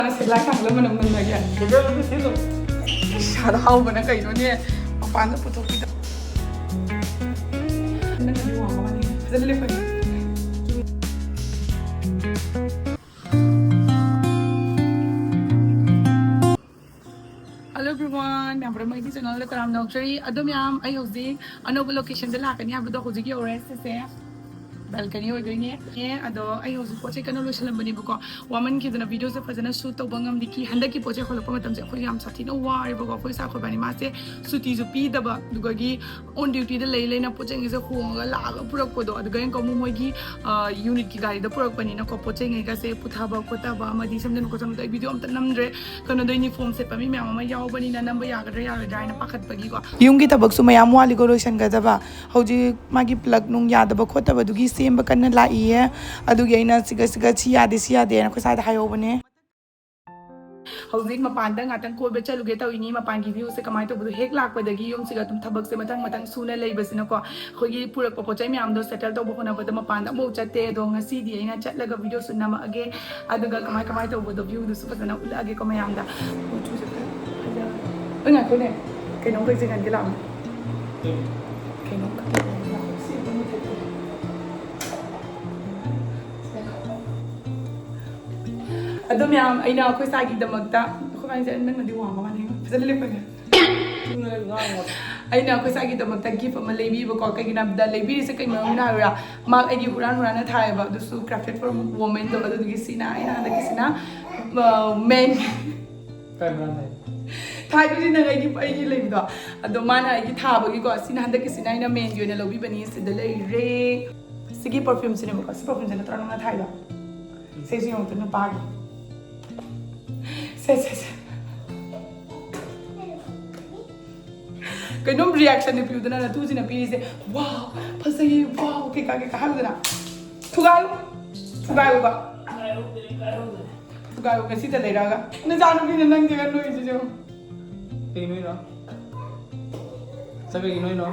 Sebelah kan belum menang lagi. Kita lebih situ. Tahu mana kayak ini apaan tuh putus kita. Nggak ada uang apa nih? Bisa lihat lagi. Hello everyone, मैं अपने mighty channel ले कराम नौकरी अदम याम आई होजी अनोबल location दे लाकनी आप दो होजी की ores से balcony होइगनी है अदो आई होजी पोचे कनो लोशन बनी बुको वमन की दना वीडियो से फजना शूट तो बंगम दिकी हंदा की पोचे खोलो पमतम से खोई हम साथी नो वार बुको खोई सा खोई बनी मासे सुती जो पी दबा दुगगी ऑन ड्यूटी दे ले लेना पोचे ngi से होंगा लागा पुरक पोदो अदो गयन को मोई की यूनिट की गाड़ी द पुरक बनी ना को पोचे ngi का से पुथाबा कोताबा मदी समदन को समदन वीडियो अमत नमद्रे कनो दो यूनिफॉर्म से पमी म्याम मा याव बनी ना नंबर यागद्रे यागद्रायना पाखत बगी को यूंगी तबक सु मयाम वाली को लोशन गदबा हौजी मागी प्लग नुंग यादबा खोतबा दुगी सेम कन्ना लाइए अदुगी अइना सिगा सिगा छि यादे ना खोसाय दा हायोबने हौजिक मपान दा ngaतंग कोबे चलुगे तविनी मपान की व्यू से कमाय तो बुदु हेक लाकपदगी युम सिगा तुम थबक से मतंग मतंग सुने लेबसिना को खोगी पुरक पोचै म्याम दो सेटल तो बखोना बद मपान दा मो चते दो ngasi di aina chatlaga video sunna ma age aduga kamay to budu view du su fazana ulage ko mayam da chu se haja nga ko ne kainong kai jingan gilam kainong अदम याम अइना अखोय सागी दमकता अखोय से नंग नदी वांग माने फजल ले पगे अइना अखोय सागी दमकता gift अमा लेबी बको कगिना the लेबी से कइ मना रा मा अगी हुरान हुरान थाय बा दुसु क्राफ्टेड फॉर वुमेन तो अदु गी सिना अइना द किसिना मेन काय ब्रांड है थाय दुनि न अगी अगी लेबदो अदो माना अगी थाबगी को सिना हंद किसिना अइना मेन योने लोबी बनी से द ले रे सिगी परफ्यूम सिने बको सि परफ्यूम से तरन न थाय दा से सियो तो न पागी से कइनोम रिएक्शन ने पिउदना न तू जिना पीसे वाओ फसई वाओ के का हालदना थुगायो बा थुगायो के सिता लेरागा न जानु कि नंग के नोइ जे जो के नोइ न सबै नोइ न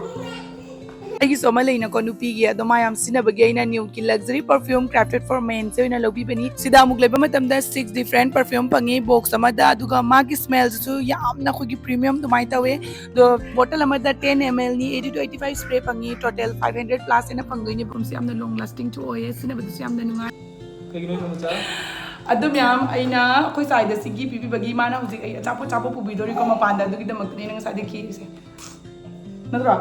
अगी सोमा लेना को नुपी गी अदो मायाम सिनबगे अइना न्यू की luxury perfume crafted for main से ओइना लोबी बनी सिदा मुक लेबा मतम दा 6 डिफरेंट परफ्यूम पंगे बॉक्स अमा दा दुगा मागी स्मेल्स सु यामना खोगी प्रीमियम दुमाइ तवे दो बोतल अमा दा 10 ml नि 80 to 85 स्प्रे पंगे टोटल 500 प्लस एना पंगइनि बुम से यामना लॉन्ग लास्टिंग टू ओए सिनबदु से यामना नुंगा के नोइ न मचा अदम याम अइना खोइ साइड सिगी पीपी बगी माना हुजि अइ चापो चापो पुबिदोरी को मपान दा दुगी दमकने नंग सादे की से नद्रा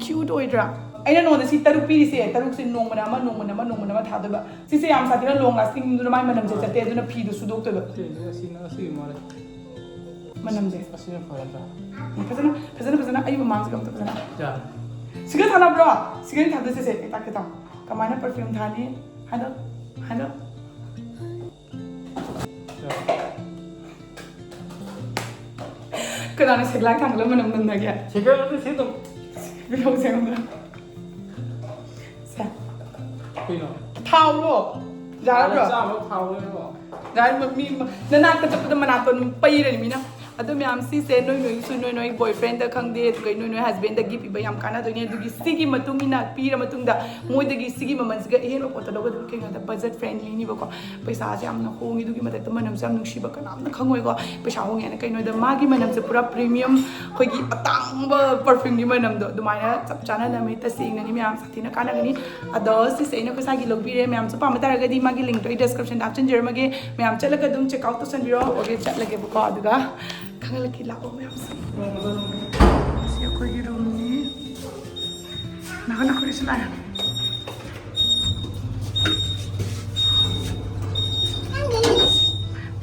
क्यूट ओइड्रा अइना नोदा सि तरुक पीरि से तरुक से नोंगना थादबा सिसे याम सादिना लॉन्ग लास्टिंग दुना माय मनम जे जते दुना फी दु सुदोक तबा असी मारे मनम जे असी फरता फजना अइ मांग से कम तो फजना जा सिगा थाना ब्रो सिगा थादे से ता कमाना परफ्यूम थाने हेलो कदाने सेगला थांगला मनम नंदा गया सिगा lebih situ बिलो से हम से के न थाव रो जा रो जा रो थाव रो गाय मम्मी नना तपद मनातोन पैरे मिना अदो म्याम सी से नोई बॉयफ्रेंड द खंगदे गई नोई हस्बैंड द गिफ्ट बयाम काना दोनी दुगी सिगी मतुंगिना पीर मतुंगदा मोइदगी सिगी ममनसगा एहेन पोत लोग दु केगा द बजट फ्रेंडली नि बको पैसा से हमना होंगी दुगी मते त मनम से हम नुक्सी बका नाम न खंगोय को पैसा होंगे न कई नोई द मागी मनम से पूरा प्रीमियम खोगी अतांग परफ्यूम नि मनम दो दुमाइना चप चाना लमे त सिंग नि म्याम साथीना काना गनी अदो सी से न पैसा गी लोग बिरे म्याम से पाम तारगदी मागी लिंक तो डिस्क्रिप्शन ऑप्शन जरमगे म्याम चलगा दुम चेक आउट तो संबिरो ओगे चलगे बको अदुगा खंगल की लाओ मैं आपसे ये कोई रूम नहीं ना कोई सुनाया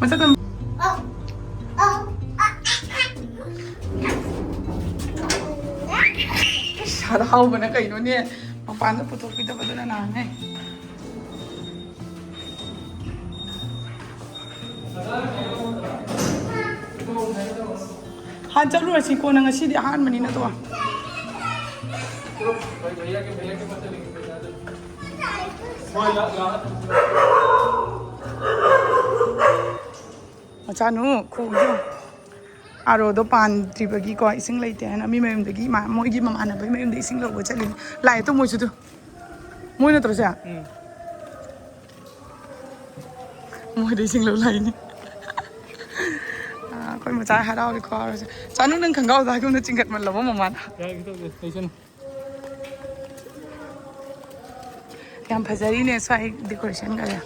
मजा तुम सारा हाउ बना कहीं नो ने मपान से पुतो पिता बदला ना है हाँ चलो ऐसी कौन अंग सीधे हाथ मनी ना तो भैया के पता लिख मचानु खूजो आरो दो पान त्रिबगी को इसिंग लेते हैं मी मयमदगी मोइगी ममानबई मयमद इसिंग लौब चली लाए तो मोइसु तो मोइ नत्र से मोइद इसिंग लौ लाइनी ꯑꯩꯈꯣꯏ ꯃꯆꯥ ꯍꯔꯥꯎꯔꯦꯀꯣ ꯆꯥꯅꯨ ꯅꯪ ꯈꯪꯒꯥꯎꯗ ꯍꯥꯏꯒꯨꯝꯅ ꯆꯤꯡꯈꯠꯃꯜꯂꯕ ꯃꯃꯥꯅ ꯌꯥꯔꯦ ꯈꯤꯇꯪ ꯂꯩꯁꯟ ꯌꯥꯝ ꯐꯖꯔꯤꯅꯦ ꯁ꯭ꯋꯥꯏ ꯗꯦꯀꯣꯔꯦꯁꯟꯒꯁꯦ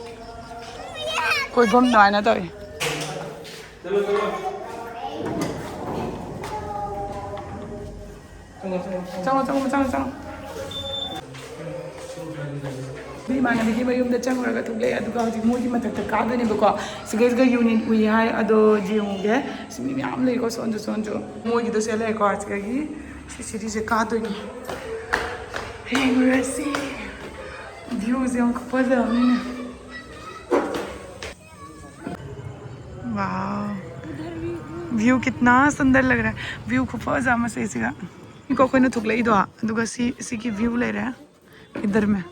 ꯀꯣꯏꯐꯝ ꯑꯗꯨꯃꯥꯏꯅ ꯇꯧꯋꯤ चलो चलो ꯆꯪꯉꯣ 이만하게 ꯃꯌꯨꯝꯗ ꯆꯪꯉꯨꯔꯒ ꯊꯣꯛꯂꯛꯑꯦ ꯑꯗꯨꯒ ꯍꯧꯖꯤꯛ ꯃꯣꯏꯒꯤ ꯃꯊꯛꯇ ꯀꯥꯗꯣꯏꯅꯦꯕꯀꯣ ꯁꯤꯒꯩꯁꯤꯒ ꯌꯨꯅꯤꯠ ꯎꯏ ꯍꯥꯏ ꯑꯗꯣ ꯌꯦꯡꯉꯨꯒꯦ ꯁꯤ ꯃꯤ ꯃꯌꯥꯝ ꯂꯩꯀꯣ ꯁꯣꯟꯁꯨ ꯃꯣꯏꯒꯤꯗꯣ ꯁꯤ ꯂꯩꯔꯦꯀꯣ ꯁꯤꯗꯒꯤ ꯁꯤꯔꯤꯁꯦ ꯀꯥꯗꯣꯏꯅꯤ ꯌꯦꯡꯉꯨꯔꯁꯤ ꯚ꯭ꯌꯨꯁꯦ ꯌꯥꯝ ꯐꯖꯕꯅꯤꯅꯦ वाह व्यू कितना सुंदर लग रहा है व्यू खुफाजा मसे सिगा को कोई थुकलेदो अदुगा सी की व्यू ले रहा है इधर में